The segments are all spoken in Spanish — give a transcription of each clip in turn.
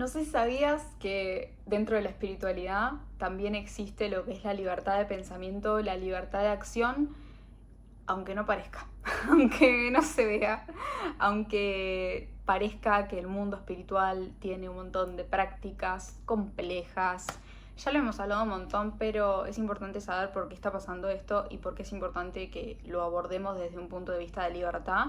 No sé si sabías que dentro de la espiritualidad también existe lo que es la libertad de pensamiento, la libertad de acción, aunque no parezca, aunque no se vea, aunque parezca que el mundo espiritual tiene un montón de prácticas complejas. Ya lo hemos hablado un montón, pero es importante saber por qué está pasando esto y por qué es importante que lo abordemos desde un punto de vista de libertad,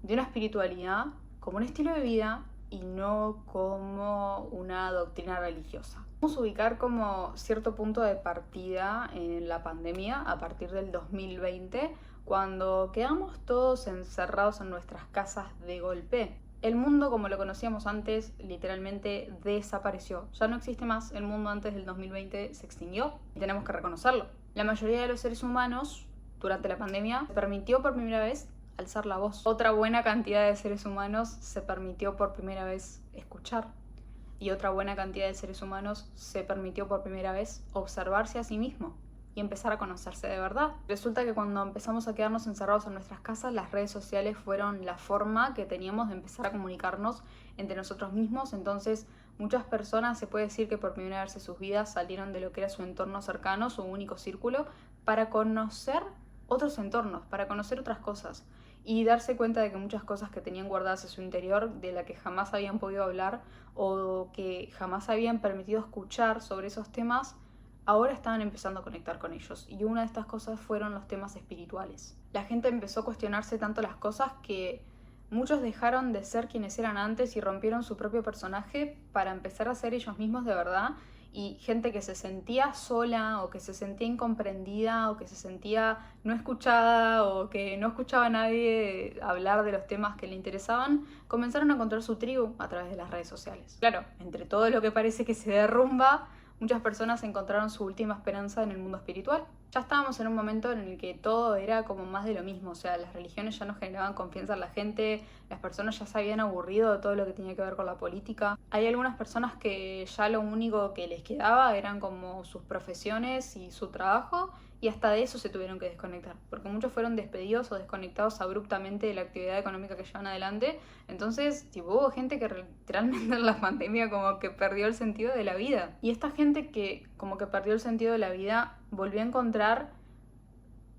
de una espiritualidad como un estilo de vida y no como una doctrina religiosa. Vamos a ubicar como cierto punto de partida en la pandemia a partir del 2020, cuando quedamos todos encerrados en nuestras casas de golpe. El mundo como lo conocíamos antes literalmente desapareció. Ya no existe más. El mundo antes del 2020 se extinguió y tenemos que reconocerlo. La mayoría de los seres humanos durante la pandemia se permitió por primera vez alzar la voz. Otra buena cantidad de seres humanos se permitió por primera vez escuchar. Y otra buena cantidad de seres humanos se permitió por primera vez observarse a sí mismo y empezar a conocerse de verdad. Resulta que cuando empezamos a quedarnos encerrados en nuestras casas, las redes sociales fueron la forma que teníamos de empezar a comunicarnos entre nosotros mismos. Entonces, muchas personas, se puede decir que por primera vez en sus vidas salieron de lo que era su entorno cercano, su único círculo, para conocer otros entornos, para conocer otras cosas y darse cuenta de que muchas cosas que tenían guardadas en su interior, de las que jamás habían podido hablar o que jamás habían permitido escuchar sobre esos temas, ahora estaban empezando a conectar con ellos. Y una de estas cosas fueron los temas espirituales. La gente empezó a cuestionarse tanto las cosas que muchos dejaron de ser quienes eran antes y rompieron su propio personaje para empezar a ser ellos mismos de verdad. Y gente que se sentía sola o que se sentía incomprendida o que se sentía no escuchada o que no escuchaba a nadie hablar de los temas que le interesaban, comenzaron a encontrar su tribu a través de las redes sociales. Claro, entre todo lo que parece que se derrumba, muchas personas encontraron su última esperanza en el mundo espiritual. Ya estábamos en un momento en el que todo era como más de lo mismo, o sea, las religiones ya no generaban confianza en la gente, las personas ya se habían aburrido de todo lo que tenía que ver con la política. Hay algunas personas que ya lo único que les quedaba eran como sus profesiones y su trabajo, y hasta de eso se tuvieron que desconectar, porque muchos fueron despedidos o desconectados abruptamente de la actividad económica que llevan adelante. Entonces, tipo, hubo gente que literalmente en la pandemia como que perdió el sentido de la vida. Y esta gente que como que perdió el sentido de la vida volvió a encontrar,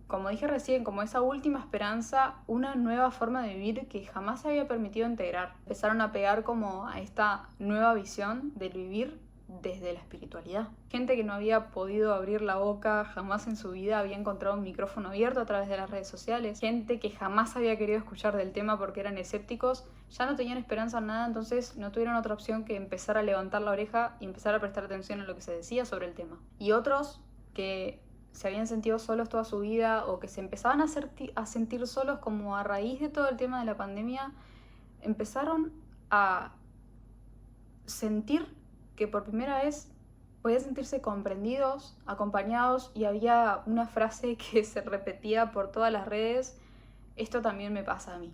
como dije recién, como esa última esperanza, una nueva forma de vivir que jamás se había permitido integrar. Empezaron a pegar como a esta nueva visión del vivir desde la espiritualidad. Gente que no había podido abrir la boca jamás en su vida había encontrado un micrófono abierto a través de las redes sociales. Gente que jamás había querido escuchar del tema porque eran escépticos, ya no tenían esperanza en nada, entonces no tuvieron otra opción que empezar a levantar la oreja y empezar a prestar atención a lo que se decía sobre el tema. Y otros que se habían sentido solos toda su vida o que se empezaban a sentir solos como a raíz de todo el tema de la pandemia, empezaron a sentir que por primera vez podían sentirse comprendidos, acompañados, y había una frase que se repetía por todas las redes: esto también me pasa a mí,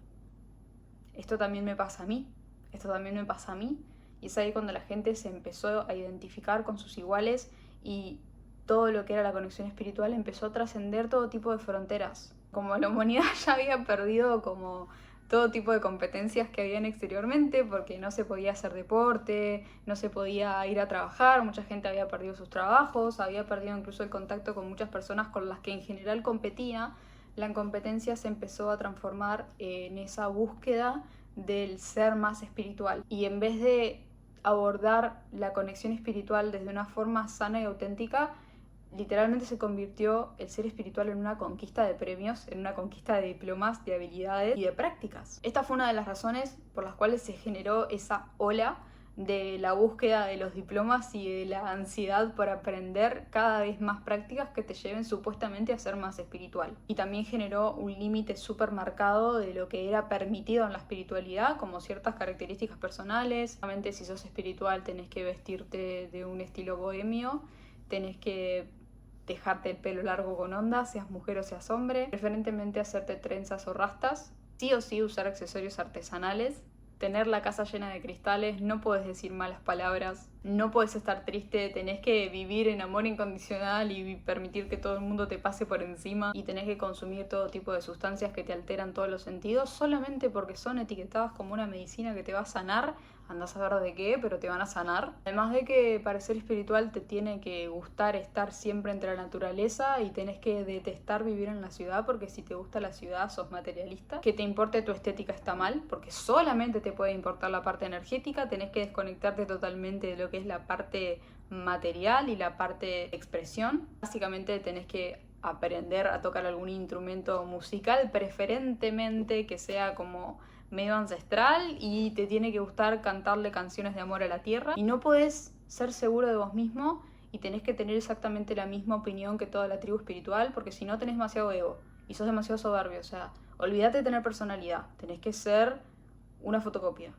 esto también me pasa a mí, esto también me pasa a mí. Y es ahí cuando la gente se empezó a identificar con sus iguales y todo lo que era la conexión espiritual empezó a trascender todo tipo de fronteras. Como la humanidad ya había perdido como todo tipo de competencias que habían exteriormente, porque no se podía hacer deporte, no se podía ir a trabajar, mucha gente había perdido sus trabajos, había perdido incluso el contacto con muchas personas con las que en general competía. La competencia se empezó a transformar en esa búsqueda del ser más espiritual. Y en vez de abordar la conexión espiritual desde una forma sana y auténtica, literalmente se convirtió el ser espiritual en una conquista de premios, en una conquista de diplomas, de habilidades y de prácticas. Esta fue una de las razones por las cuales se generó esa ola de la búsqueda de los diplomas y de la ansiedad por aprender cada vez más prácticas que te lleven supuestamente a ser más espiritual. Y también generó un límite súper marcado de lo que era permitido en la espiritualidad, como ciertas características personales. Obviamente, si sos espiritual tenés que vestirte de un estilo bohemio, tenés que dejarte el pelo largo con ondas, seas mujer o seas hombre, preferentemente hacerte trenzas o rastas, sí o sí usar accesorios artesanales, tener la casa llena de cristales, no puedes decir malas palabras, no puedes estar triste, tenés que vivir en amor incondicional y permitir que todo el mundo te pase por encima, y tenés que consumir todo tipo de sustancias que te alteran todos los sentidos solamente porque son etiquetadas como una medicina que te va a sanar andás a ver de qué, pero te van a sanar. Además de que para ser espiritual te tiene que gustar estar siempre entre la naturaleza y tenés que detestar vivir en la ciudad, porque si te gusta la ciudad sos materialista. Que te importe tu estética está mal, porque solamente te puede importar la parte energética, tenés que desconectarte totalmente de lo que es la parte material y la parte de expresión. Básicamente tenés que aprender a tocar algún instrumento musical, preferentemente que sea como medio ancestral, y te tiene que gustar cantarle canciones de amor a la tierra, y no podés ser seguro de vos mismo y tenés que tener exactamente la misma opinión que toda la tribu espiritual, porque si no tenés demasiado ego y sos demasiado soberbio. O sea, olvídate de tener personalidad, tenés que ser una fotocopia,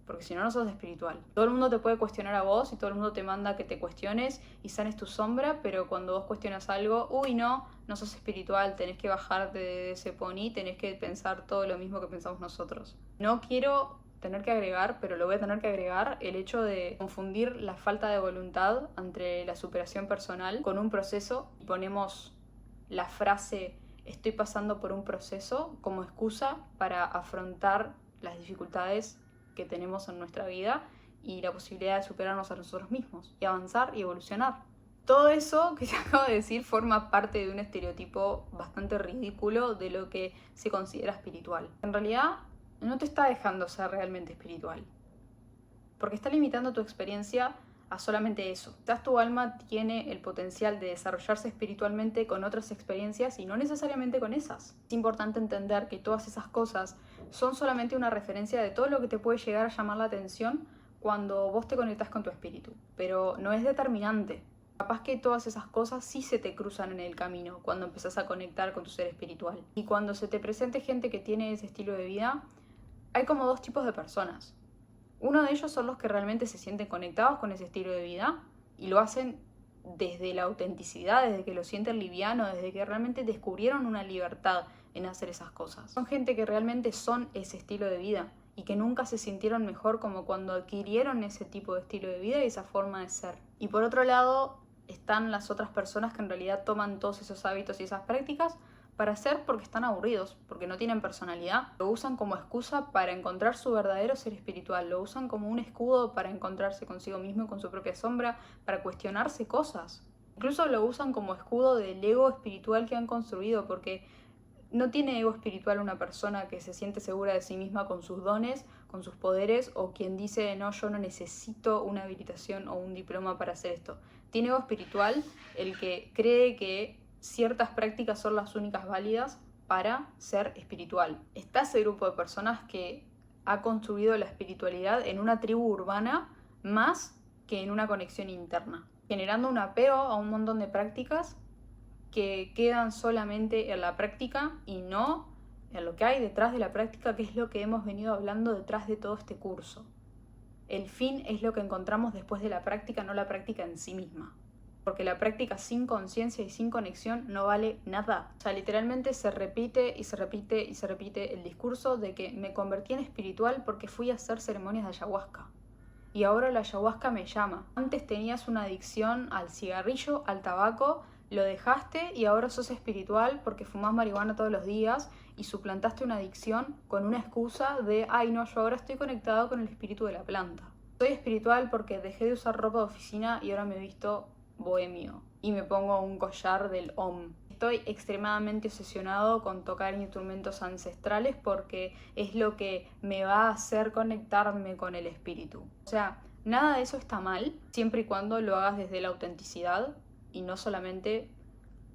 porque si no, no sos espiritual. Todo el mundo te puede cuestionar a vos y todo el mundo te manda que te cuestiones y sanes tu sombra, pero cuando vos cuestionas algo, uy, no sos espiritual, tenés que bajarte de ese pony, tenés que pensar todo lo mismo que pensamos nosotros. No quiero tener que agregar, pero lo voy a tener que agregar, el hecho de confundir la falta de voluntad entre la superación personal con un proceso. Ponemos la frase "estoy pasando por un proceso" como excusa para afrontar las dificultades que tenemos en nuestra vida y la posibilidad de superarnos a nosotros mismos y avanzar y evolucionar. Todo eso que te acabo de decir forma parte de un estereotipo bastante ridículo de lo que se considera espiritual. En realidad no te está dejando ser realmente espiritual, porque está limitando tu experiencia a solamente eso. Quizás tu alma tiene el potencial de desarrollarse espiritualmente con otras experiencias y no necesariamente con esas. Es importante entender que todas esas cosas son solamente una referencia de todo lo que te puede llegar a llamar la atención cuando vos te conectás con tu espíritu, pero no es determinante. Capaz que todas esas cosas sí se te cruzan en el camino cuando empezás a conectar con tu ser espiritual. Y cuando se te presente gente que tiene ese estilo de vida, hay como dos tipos de personas. Uno de ellos son los que realmente se sienten conectados con ese estilo de vida y lo hacen desde la autenticidad, desde que lo sienten liviano, desde que realmente descubrieron una libertad en hacer esas cosas. Son gente que realmente son ese estilo de vida y que nunca se sintieron mejor como cuando adquirieron ese tipo de estilo de vida y esa forma de ser. Y por otro lado están las otras personas que en realidad toman todos esos hábitos y esas prácticas para hacer porque están aburridos, porque no tienen personalidad. Lo usan como excusa para encontrar su verdadero ser espiritual, lo usan como un escudo para encontrarse consigo mismo y con su propia sombra, para cuestionarse cosas. Incluso lo usan como escudo del ego espiritual que han construido, porque no tiene ego espiritual una persona que se siente segura de sí misma con sus dones, con sus poderes, o quien dice, no, yo no necesito una habilitación o un diploma para hacer esto. Tiene ego espiritual el que cree que ciertas prácticas son las únicas válidas para ser espiritual. Está ese grupo de personas que ha construido la espiritualidad en una tribu urbana más que en una conexión interna, generando un apego a un montón de prácticas que quedan solamente en la práctica y no en lo que hay detrás de la práctica, que es lo que hemos venido hablando detrás de todo este curso. El fin es lo que encontramos después de la práctica, no la práctica en sí misma. Porque la práctica sin conciencia y sin conexión no vale nada. O sea, literalmente se repite y se repite y se repite el discurso de que me convertí en espiritual porque fui a hacer ceremonias de ayahuasca. Y ahora la ayahuasca me llama. Antes tenías una adicción al cigarrillo, al tabaco, lo dejaste y ahora sos espiritual porque fumás marihuana todos los días y suplantaste una adicción con una excusa de, ay no, yo ahora estoy conectado con el espíritu de la planta. Soy espiritual porque dejé de usar ropa de oficina y ahora me he visto bohemio y me pongo un collar del Om. Estoy extremadamente obsesionado con tocar instrumentos ancestrales porque es lo que me va a hacer conectarme con el espíritu. O sea, nada de eso está mal, siempre y cuando lo hagas desde la autenticidad y no solamente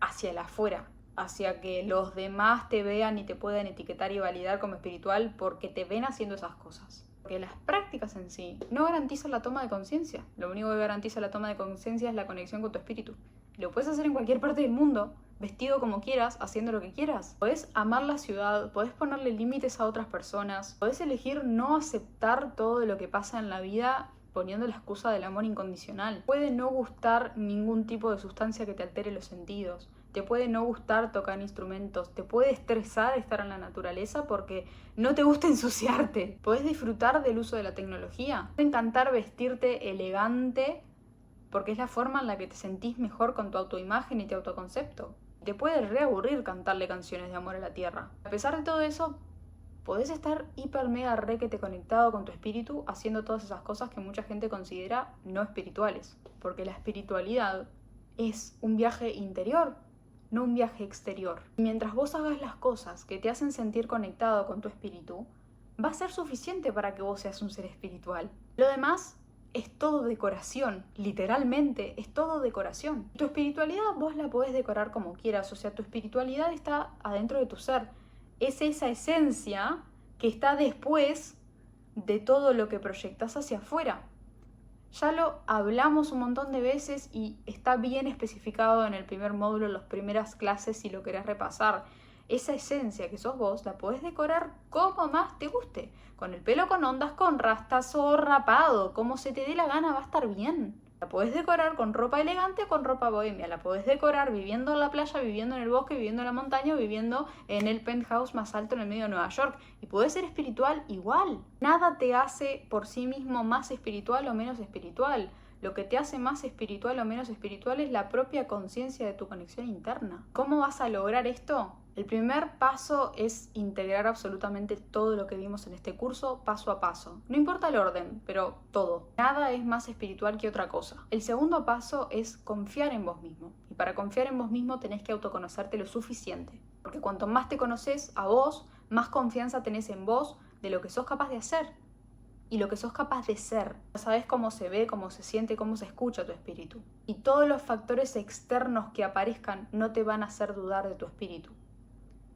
hacia el afuera, hacia que los demás te vean y te puedan etiquetar y validar como espiritual porque te ven haciendo esas cosas. Porque las prácticas en sí no garantizan la toma de conciencia. Lo único que garantiza la toma de conciencia es la conexión con tu espíritu. Lo puedes hacer en cualquier parte del mundo, vestido como quieras, haciendo lo que quieras. Podés amar la ciudad, podés ponerle límites a otras personas, podés elegir no aceptar todo lo que pasa en la vida poniendo la excusa del amor incondicional. Puede no gustar ningún tipo de sustancia que te altere los sentidos. Te puede no gustar tocar instrumentos, te puede estresar estar en la naturaleza porque no te gusta ensuciarte. Podés disfrutar del uso de la tecnología. Te puede encantar vestirte elegante porque es la forma en la que te sentís mejor con tu autoimagen y tu autoconcepto. Te puede reaburrir cantarle canciones de amor a la tierra. A pesar de todo eso, podés estar hiper mega requete conectado con tu espíritu haciendo todas esas cosas que mucha gente considera no espirituales. Porque la espiritualidad es un viaje interior, no un viaje exterior. Y mientras vos hagas las cosas que te hacen sentir conectado con tu espíritu, va a ser suficiente para que vos seas un ser espiritual. Lo demás es todo decoración, literalmente es todo decoración. Tu espiritualidad vos la podés decorar como quieras, o sea, tu espiritualidad está adentro de tu ser. Es esa esencia que está después de todo lo que proyectas hacia afuera. Ya lo hablamos un montón de veces y está bien especificado en el primer módulo, en las primeras clases si lo querés repasar. Esa esencia que sos vos la podés decorar como más te guste. Con el pelo con ondas, con rastas o rapado, como se te dé la gana va a estar bien. La podés decorar con ropa elegante o con ropa bohemia. La podés decorar viviendo en la playa, viviendo en el bosque, viviendo en la montaña o viviendo en el penthouse más alto en el medio de Nueva York. Y podés ser espiritual igual. Nada te hace por sí mismo más espiritual o menos espiritual. Lo que te hace más espiritual o menos espiritual es la propia conciencia de tu conexión interna. ¿Cómo vas a lograr esto? El primer paso es integrar absolutamente todo lo que vimos en este curso paso a paso. No importa el orden, pero todo. Nada es más espiritual que otra cosa. El segundo paso es confiar en vos mismo. Y para confiar en vos mismo tenés que autoconocerte lo suficiente. Porque cuanto más te conoces a vos, más confianza tenés en vos de lo que sos capaz de hacer y lo que sos capaz de ser. Sabés cómo se ve, cómo se siente, cómo se escucha tu espíritu. Y todos los factores externos que aparezcan no te van a hacer dudar de tu espíritu.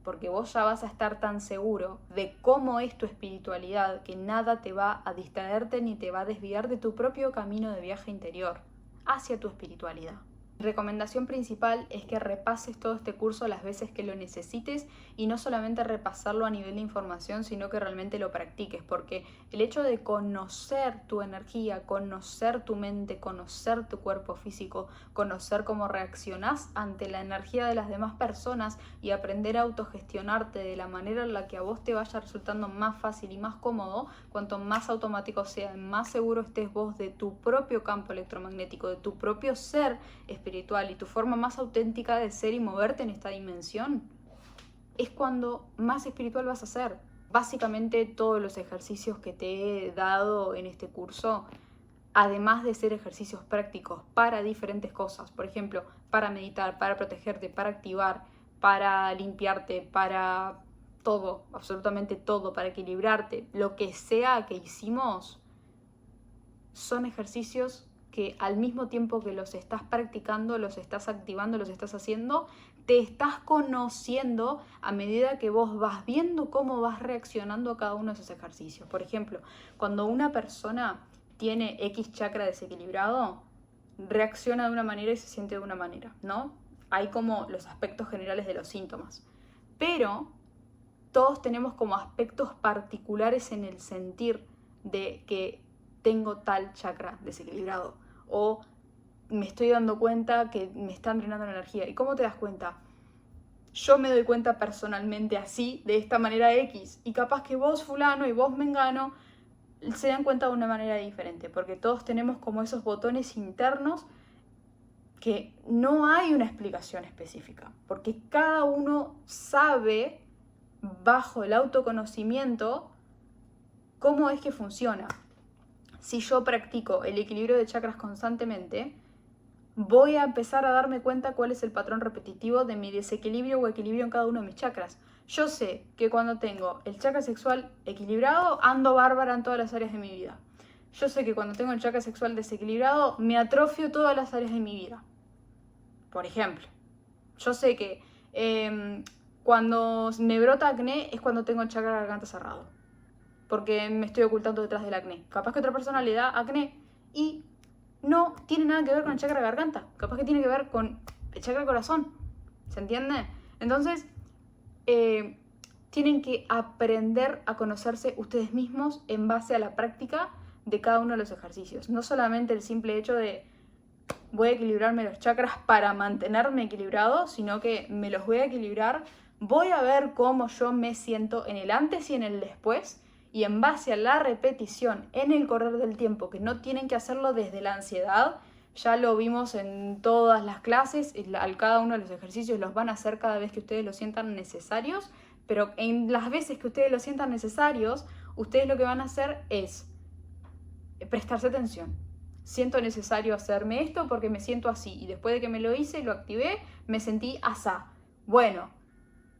Porque vos ya vas a estar tan seguro de cómo es tu espiritualidad que nada te va a distraerte ni te va a desviar de tu propio camino de viaje interior hacia tu espiritualidad. Mi recomendación principal es que repases todo este curso las veces que lo necesites y no solamente repasarlo a nivel de información, sino que realmente lo practiques, porque el hecho de conocer tu energía, conocer tu mente, conocer tu cuerpo físico, conocer cómo reaccionás ante la energía de las demás personas y aprender a autogestionarte de la manera en la que a vos te vaya resultando más fácil y más cómodo, cuanto más automático sea, más seguro estés vos de tu propio campo electromagnético, de tu propio ser espiritual y tu forma más auténtica de ser y moverte en esta dimensión, es cuando más espiritual vas a ser. Básicamente todos los ejercicios que te he dado en este curso, además de ser ejercicios prácticos para diferentes cosas, por ejemplo, para meditar, para protegerte, para activar, para limpiarte, para todo, absolutamente todo, para equilibrarte, lo que sea que hicimos, son ejercicios que al mismo tiempo que los estás practicando, los estás activando, los estás haciendo, te estás conociendo a medida que vos vas viendo cómo vas reaccionando a cada uno de esos ejercicios. Por ejemplo, cuando una persona tiene X chakra desequilibrado, reacciona de una manera y se siente de una manera, ¿no? Hay como los aspectos generales de los síntomas. Pero todos tenemos como aspectos particulares en el sentir de que tengo tal chakra desequilibrado o me estoy dando cuenta que me están drenando la energía. ¿Y cómo te das cuenta? Yo me doy cuenta personalmente así, de esta manera X, y capaz que vos fulano y vos mengano se dan cuenta de una manera diferente, porque todos tenemos como esos botones internos que no hay una explicación específica, porque cada uno sabe bajo el autoconocimiento cómo es que funciona. Si yo practico el equilibrio de chakras constantemente, voy a empezar a darme cuenta cuál es el patrón repetitivo de mi desequilibrio o equilibrio en cada uno de mis chakras. Yo sé que cuando tengo el chakra sexual equilibrado, ando bárbara en todas las áreas de mi vida. Yo sé que cuando tengo el chakra sexual desequilibrado, me atrofio todas las áreas de mi vida. Por ejemplo, yo sé que cuando me brota acné es cuando tengo el chakra garganta cerrado, porque me estoy ocultando detrás del acné. Capaz que otra persona le da acné y no tiene nada que ver con el chakra garganta. Capaz que tiene que ver con el chakra corazón. ¿Se entiende? Entonces, tienen que aprender a conocerse ustedes mismos en base a la práctica de cada uno de los ejercicios. No solamente el simple hecho de voy a equilibrarme los chakras para mantenerme equilibrado, sino que me los voy a equilibrar, voy a ver cómo yo me siento en el antes y en el después, y en base a la repetición en el correr del tiempo, que no tienen que hacerlo desde la ansiedad, ya lo vimos en todas las clases, cada uno de los ejercicios los van a hacer cada vez que ustedes lo sientan necesarios, pero en las veces que ustedes lo sientan necesarios, ustedes lo que van a hacer es prestarse atención. Siento necesario hacerme esto porque me siento así. Y después de que me lo hice, lo activé, me sentí asá. Bueno,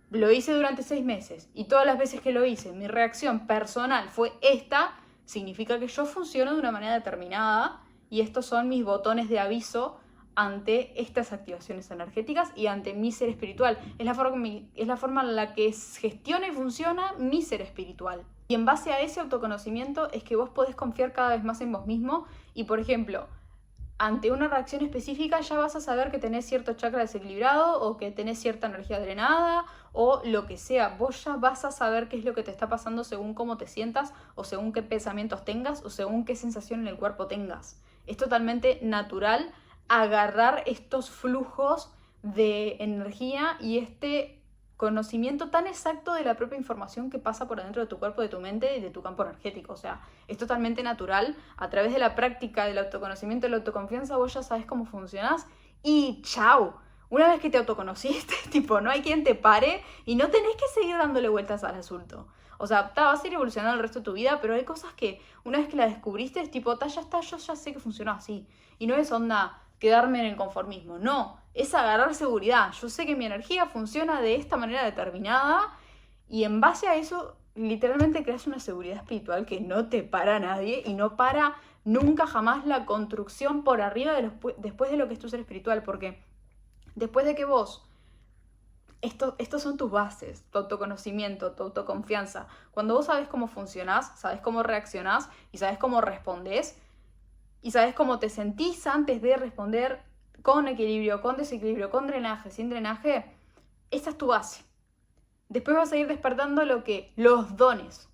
lo hice durante 6 meses. Y todas las veces que lo hice, mi reacción personal fue esta. Significa que yo funciono de una manera determinada. Y estos son mis botones de aviso ante estas activaciones energéticas y ante mi ser espiritual. Es la forma en la que gestiona y funciona mi ser espiritual. Y en base a ese autoconocimiento es que vos podés confiar cada vez más en vos mismo y, por ejemplo, ante una reacción específica ya vas a saber que tenés cierto chakra desequilibrado o que tenés cierta energía drenada o lo que sea. Vos ya vas a saber qué es lo que te está pasando según cómo te sientas o según qué pensamientos tengas o según qué sensación en el cuerpo tengas. Es totalmente natural agarrar estos flujos de energía y este conocimiento tan exacto de la propia información que pasa por dentro de tu cuerpo, de tu mente y de tu campo energético. O sea, es totalmente natural. A través de la práctica del autoconocimiento y la autoconfianza vos ya sabes cómo funcionás y ¡chao! Una vez que te autoconociste, tipo, no hay quien te pare y no tenés que seguir dándole vueltas al asunto. O sea, vas a ir evolucionando el resto de tu vida, pero hay cosas que una vez que las descubriste es tipo, ya está, yo ya sé que funciona así. Y no es onda quedarme en el conformismo, no, es agarrar seguridad. Yo sé que mi energía funciona de esta manera determinada y en base a eso literalmente creas una seguridad espiritual que no te para nadie y no para nunca jamás la construcción por arriba después de lo que es tu ser espiritual, porque después de que vos, estos son tus bases, tu autoconocimiento, tu autoconfianza. Cuando vos sabes cómo funcionás, sabes cómo reaccionás y sabes cómo respondés y sabes cómo te sentís antes de responder con equilibrio, con desequilibrio, con drenaje, sin drenaje, esta es tu base. Después vas a ir despertando los dones.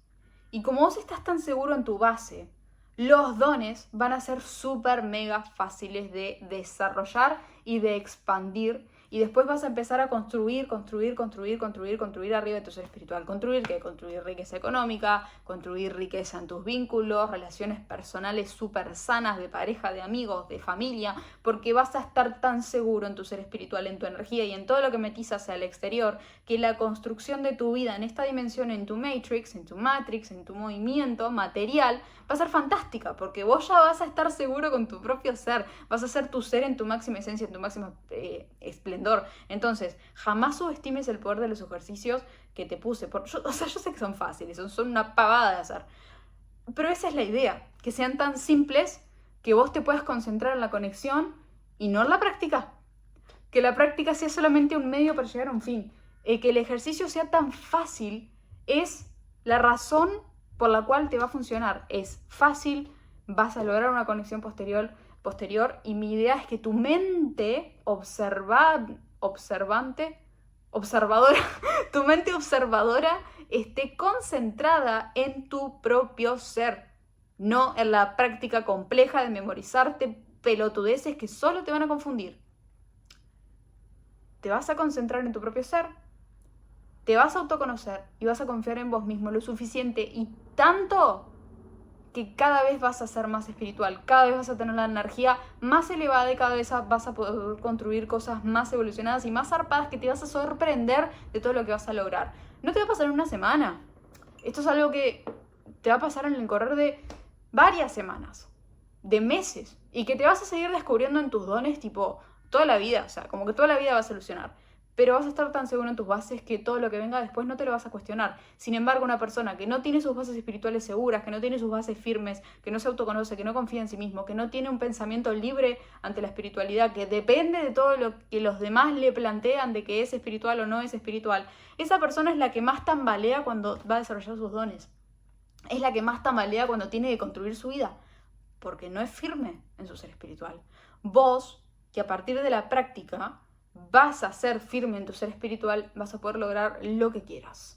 Y como vos estás tan seguro en tu base, los dones van a ser súper mega fáciles de desarrollar y de expandir. Y después vas a empezar a construir arriba de tu ser espiritual. ¿Construir qué? Construir riqueza económica, construir riqueza en tus vínculos, relaciones personales súper sanas de pareja, de amigos, de familia, porque vas a estar tan seguro en tu ser espiritual, en tu energía y en todo lo que metís hacia el exterior, que la construcción de tu vida en esta dimensión, en tu matrix, en tu movimiento material, va a ser fantástica, porque vos ya vas a estar seguro con tu propio ser, vas a ser tu ser en tu máxima esencia, en tu máximo esplendor. Entonces, jamás subestimes el poder de los ejercicios que te puse. Yo sé que son fáciles, son una pavada de hacer. Pero esa es la idea, que sean tan simples que vos te puedas concentrar en la conexión y no en la práctica. Que la práctica sea solamente un medio para llegar a un fin. Que el ejercicio sea tan fácil es la razón por la cual te va a funcionar. Es fácil, vas a lograr una conexión posterior y mi idea es que tu mente observadora, tu mente observadora esté concentrada en tu propio ser, no en la práctica compleja de memorizarte pelotudeces que solo te van a confundir. Te vas a concentrar en tu propio ser, te vas a autoconocer y vas a confiar en vos mismo lo suficiente y tanto que cada vez vas a ser más espiritual, cada vez vas a tener la energía más elevada y cada vez vas a poder construir cosas más evolucionadas y más zarpadas que te vas a sorprender de todo lo que vas a lograr. No te va a pasar en una semana. Esto es algo que te va a pasar en el correr de varias semanas, de meses, y que te vas a seguir descubriendo en tus dones tipo toda la vida, o sea, como que toda la vida va a solucionar. Pero vas a estar tan seguro en tus bases que todo lo que venga después no te lo vas a cuestionar. Sin embargo, una persona que no tiene sus bases espirituales seguras, que no tiene sus bases firmes, que no se autoconoce, que no confía en sí mismo, que no tiene un pensamiento libre ante la espiritualidad, que depende de todo lo que los demás le plantean de que es espiritual o no es espiritual, esa persona es la que más tambalea cuando va a desarrollar sus dones. Es la que más tambalea cuando tiene que construir su vida, porque no es firme en su ser espiritual. Vos, que a partir de la práctica vas a ser firme en tu ser espiritual, vas a poder lograr lo que quieras.